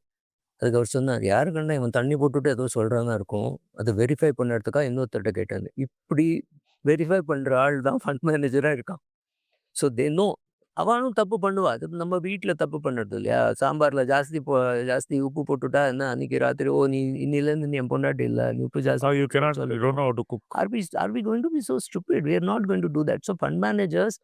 அதுக்கு அவர் சொன்னாரு, "யாரு கண்டா இவன் தண்ணி போட்டுட்டு ஏதோ சொல்றானா இருக்கும். அத வெரிஃபை பண்ணறதுக்காக இன்னொருத்தர்ட்ட கேட்டாரு." இப்படி வெரிஃபை பண்ற ஆள் தான் ஃபண்ட் மேனேஜரா இருக்கான். So they know. அவனும் தப்பு பண்ணுவா. அது நம்ம வீட்ல தப்பு பண்ணுறது இல்லையா? சாம்பார்ல ஜாஸ்தி உப்பு போட்டுட்டா என்ன அன்னைக்கு ராத்திரி, "ஓ நீ இன்னிலேருந்து நீ என் பொண்டாட்டி இல்ல. நீ உப்பு ஜாஸ்தி you cannot, போட்டேன்னு" you don't சொல்லட்டும். know how to cook. Are we going to be so stupid? We are not going to do that. So fund managers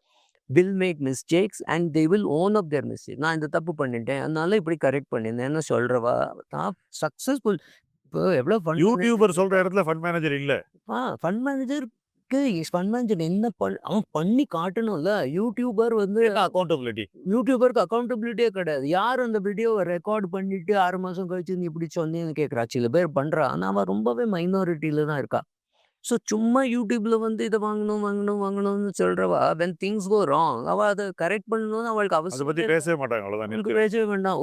will make mistakes and they will own up their mistake. நான் இந்த தப்பு பண்ணிட்டேன். அதனால இப்படி correct பண்ணியிருந்தேன்னு சொல்றவா நான் successful. இப்போ எவ்வளோ YouTuber சொல்ற இடத்துல ஃபண்ட் மேனேஜர் இல்ல. ஃபண்ட் மேனேஜருக்கு ஃபண்ட் மேனேஜர் என்ன அவன் பண்ணி காட்டணும்ல. யூடியூபர் வந்து அக்கௌண்டபிலிட்டி. யூடியூபருக்கு அக்கௌண்டபிலிட்டியே கிடையாது. யார் அந்த வீடியோவை ரெக்கார்ட் பண்ணிட்டு 6 மாசம் கழிச்சு நீ இப்படி சொன்னேன்னு கேட்குறா. சில பேர் பண்றா. ஆனா அவ ரொம்பவே மைனாரிட்டியில தான் இருக்கா. ஸோ சும்மா யூடியூப்ல வந்து இதை வாங்கணும்னு சொல்றவா when things go wrong அவ அதை கரெக்ட் பண்ணணும்னு அவளுக்கு அதை பத்தி அவசியம் பேசவே மாட்டாங்க, அவ்வளவுதான். உங்களுக்கு பேசவே வேண்டாம்.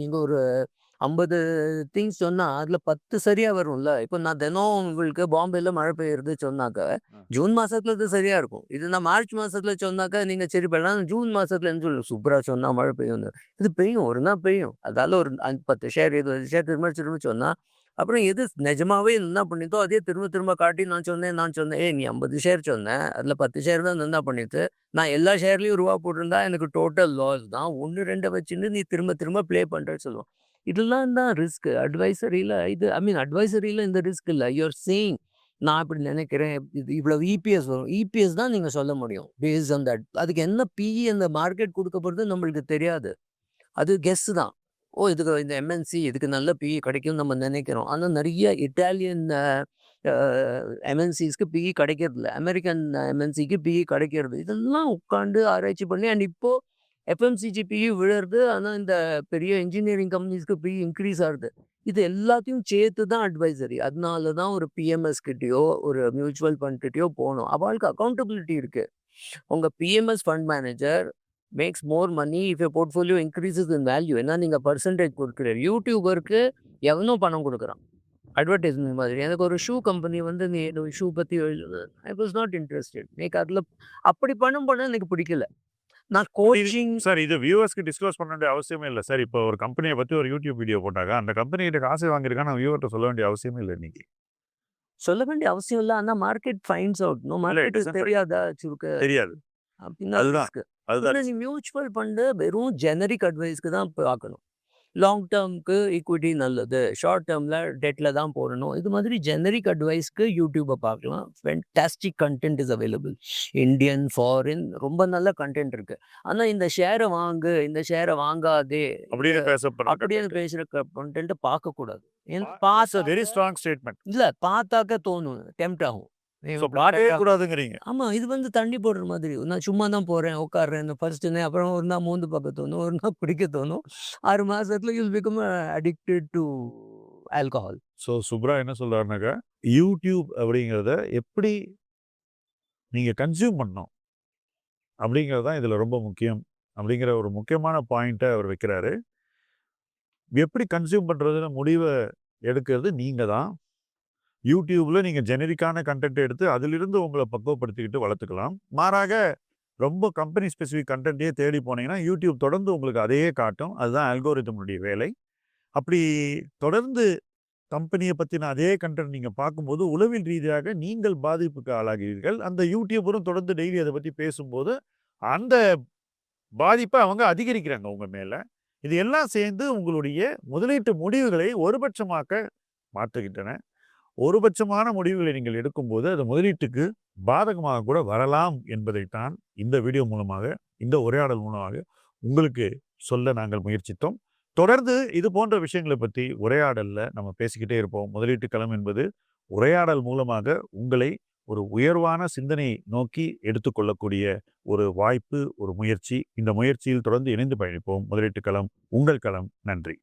நீங்க ஒரு 50 திங்ஸ் சொன்னா அதுல 10 சரியா வரும்ல. இப்போ நான் தினம் உங்களுக்கு பாம்பேல மழை பெய்யுறது சொன்னாக்க ஜூன் மாசத்துல இது சரியா இருக்கும். இது நான் மார்ச் மாசத்துல சொன்னாக்க நீங்க சரி பண்ணலாம். ஜூன் மாசத்துல என்ன சொல்லு சூப்பரா சொன்னா மழை பெய்யும்னு. இது பெய்யும், ஒரு நாள் பெய்யும். அதால ஒரு 10 ஷேர் 20 ஷேர் திரும்ப சொன்னா அப்புறம் எது நிஜமாவே என்ன பண்ணித்தோ அதே திரும்ப காட்டி நான் சொன்னேன். ஏய் நீ 50 ஷேர் சொன்னேன். அதுல 10 ஷேர் தான் என்ன பண்ணிட்டு நான் எல்லா ஷேர்லயும் ரூபா போட்டிருந்தா எனக்கு டோட்டல் லாஸ் தான். 1 2 வச்சுன்னு நீ திரும்ப ப்ளே பண்றேன்னு சொல்லுவோம். இதெல்லாம் தான் ரிஸ்க். அட்வைசரியில இந்த ரிஸ்க் இல்ல. யூ ஆர் சேயிங் நான் இப்படி நினைக்கிறேன். இது இவ்வளவு இபிஎஸ் வரும். இபிஎஸ் தான் நீங்க சொல்ல முடியும். Based on that. அதுக்கு என்ன பிஇ அந்த மார்க்கெட் கொடுக்க போறது நம்மளுக்கு தெரியாது. அது கெஸ் தான். இதுக்கு இந்த எம்என்சி இதுக்கு நல்ல பிஇ கிடைக்கும்னு நம்ம நினைக்கிறோம். ஆனா நிறைய இட்டாலியன் எம்என்சிஸ்க்கு பிஇ கிடைக்கிறது இல்லை. அமெரிக்கன் எம்என்சிக்கு பிஇ கிடைக்கிறது. இதெல்லாம் உட்காந்து ஆராய்ச்சி பண்ணி அண்ட் இப்போ எஃப்எம்சிஜி பிஇ விழுறது. ஆனால் இந்த பெரிய இன்ஜினியரிங் கம்பெனிஸ்க்கு பிஇ இன்க்ரீஸ் ஆகுது. இது எல்லாத்தையும் சேர்த்து தான் அட்வைசரி. அதனால தான் ஒரு பிஎம்எஸ் கிட்டயோ ஒரு மியூச்சுவல் ஃபண்ட் கிட்டயோ போகணும். அவளுக்கு அக்கௌண்டபிலிட்டி இருக்கு. உங்க PMS fund manager makes more money if you portfolio increases in value. ஏன்னா நீங்கள் பர்சன்டேஜ் கொடுக்குறாரு. யூடியூபருக்கு எவனோ பணம் கொடுக்குறான் அட்வர்டைஸ்மெண்ட் மாதிரி. எனக்கு ஒரு ஷூ கம்பெனி வந்து நீ ஷூ பற்றி எழுது. I was not interested. எனக்கு அதில் அப்படி பணம் பண்ண எனக்கு பிடிக்கல. நான் கோச்சிங் சார் இது வியூவர்ஸ்க்கு டிஸ்க்ளோஸ் பண்ண வேண்டிய அவசியமே இல்லை சார். இப்போ ஒரு கம்பெனியை பற்றி ஒரு யூடியூப் வீடியோ போட்டாங்க, அந்த கம்பெனிகிட்ட காசு வாங்கியிருக்கான்னு வியூவர்கிட்ட சொல்ல வேண்டிய அவசியமே இல்லை. இன்னைக்கு சொல்ல வேண்டிய அவசியம் இல்லை. ஆனால் மார்க்கெட் ஃபைண்ட்ஸ் அவுட். மார்க்கெட் தெரியாதா சுருக்க தெரியாது. அப்படின்னா அதுதான் நீ மியூச்சுவல் ஃபண்டு வெறும் ஜெனரிக் அட்வைஸ்க்கு தான் பார்க்கணும். லாங் டேர்முக்கு ஈக்விட்டி நல்லது, ஷார்ட் டேர்மில் டெட்டில் தான் போடணும். இது மாதிரி ஜெனரிக் அட்வைஸ்க்கு யூடியூப்பை பார்க்கலாம். Fantastic content is available. Indian, foreign ரொம்ப நல்ல கண்டென்ட் இருக்கு. ஆனால் இந்த ஷேரை வாங்கு, இந்த ஷேரை வாங்காதே அப்படின்னு பேசுகிற கண்டென்ட்டை பார்க்கக்கூடாது. Very strong statement. இல்லை பார்த்தாக்க தோணும், டெம்ப்ட் ஆகும். கூடாதுங்கிறீங்க. ஆமா, இது வந்து தண்ணி போடுற மாதிரி. நான் சும்மா தான் போறேன், உட்காடுறேன் ஃபர்ஸ்ட்னு. அப்புறம் ஒரு நாள் மோந்து பார்க்க தோணும், ஒரு நாள் குடிக்க தோணும். 6 மாசத்துல you become addicted to alcohol. So Subra என்ன சொல்றாருனாக்கா, யூடியூப் அப்படிங்கிறத எப்படி நீங்க கன்சியூம் பண்ணணும் அப்படிங்கிறது தான் இதுல ரொம்ப முக்கியம் அப்படிங்கிற ஒரு முக்கியமான பாயிண்ட்டை அவர் வைக்கிறாரு. எப்படி கன்சியூம் பண்றதுன்னு முடிவை எடுக்கிறது நீங்க தான். யூடியூப்ல நீங்க ஜெனரிக்கான கண்டென்ட் எடுத்து அதிலிருந்து உங்களை பக்குவப்படுத்திக்கிட்டு வளர்த்துக்கலாம். மாறாக ரொம்ப கம்பெனி ஸ்பெசிஃபிக் கண்டென்ட்டையே தேடி போனீங்கன்னா யூடியூப் தொடர்ந்து உங்களுக்கு அதையே காட்டும். அதுதான் அல்கோரிதமுடைய வேலை. அப்படி தொடர்ந்து கம்பெனியை பற்றின அதே கண்டென்ட் நீங்கள் பார்க்கும்போது உளவியல் ரீதியாக நீங்கள் பாதிப்புக்கு ஆளாகிறீர்கள். அந்த யூடியூபரும் தொடர்ந்து டெய்லி அதை பற்றி பேசும்போது அந்த பாதிப்பை அவங்க அதிகரிக்கிறாங்க உங்கள் மேலே. இது எல்லாம் சேர்ந்து உங்களுடைய முதலீட்டு முடிவுகளை ஒருபட்சமாக்க மாற்றுகின்றன. ஒருபட்சமான முடிவுகளை நீங்கள் எடுக்கும்போது அது முதலீட்டுக்கு பாதகமாக கூட வரலாம் என்பதைத்தான் இந்த வீடியோ மூலமாக, இந்த உரையாடல் மூலமாக உங்களுக்கு சொல்ல நாங்கள் முயற்சித்தோம். தொடர்ந்து இது போன்ற விஷயங்களை பற்றி உரையாடல்ல நம்ம பேசிக்கிட்டே இருப்போம். முதலீட்டு களம் என்பது உரையாடல் மூலமாக உங்களை ஒரு உயர்வான சிந்தனை நோக்கி எடுத்துக்கொள்ளக்கூடிய ஒரு வாய்ப்பு, ஒரு முயற்சி. இந்த முயற்சியில் தொடர்ந்து இணைந்து பயணிப்போம். முதலீட்டு களம் உங்கள் களம். நன்றி.